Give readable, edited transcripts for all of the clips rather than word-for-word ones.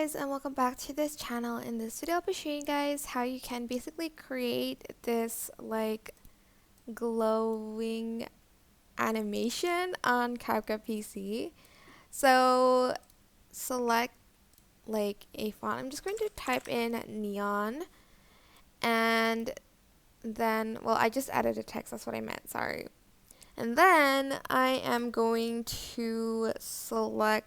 guys, and welcome back to this channel. In this video I'll be showing you guys how you can basically create this like glowing animation on CapCut PC. So select like a font. I'm just going to type in neon, and then, well, I just added a text, that's what I meant, sorry. And then I am going to select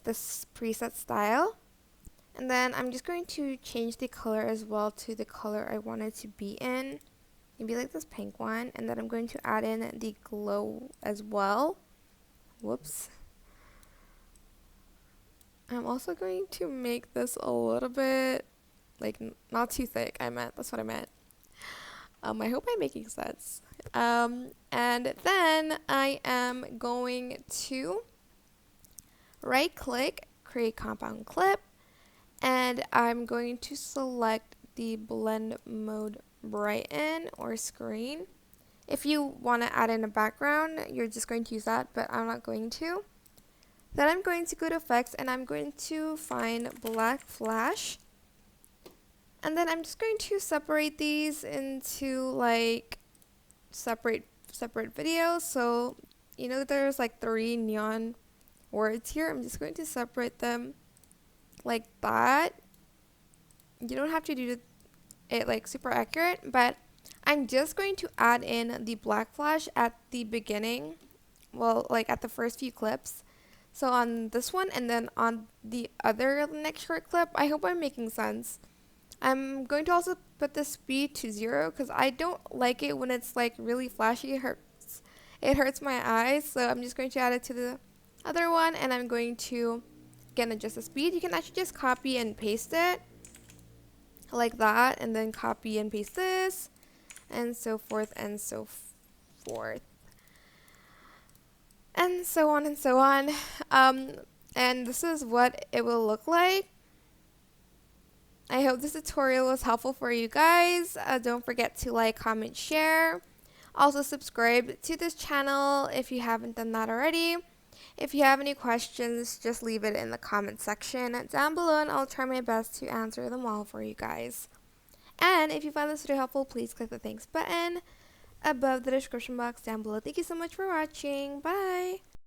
this preset style, and then I'm just going to change the color as well to the color I want it to be in, maybe like this pink one, and then I'm going to add in the glow as well. Whoops. I'm also going to make this a little bit like not too thick. That's what I meant. I hope I'm making sense. And then I am going to right click, create compound clip, and I'm going to select the blend mode brighten or screen. If you want to add in a background, you're just going to use that, but I'm not going to. Then I'm going to go to effects and I'm going to find black flash. And then I'm just going to separate these into like separate videos. So you know there's like 3 neon words here. I'm just going to separate them like that. You don't have to do it like super accurate, but I'm just going to add in the black flash at the beginning, well, like at the first few clips. So on this one and then on the other next short clip. I hope I'm making sense. I'm going to also put the speed to 0 because I don't like it when it's like really flashy. It hurts my eyes, so I'm just going to add it to the other one, and I'm going to again adjust the speed. You can actually just copy and paste it like that, and then copy and paste this, and so forth and so forth, and so on and so on. And this is what it will look like. I hope this tutorial was helpful for you guys. Don't forget to like, comment, share. Also subscribe to this channel if you haven't done that already. If you have any questions, just leave it in the comment section down below, and I'll try my best to answer them all for you guys. And if you found this video helpful, please click the thanks button above the description box down below. Thank you so much for watching. Bye!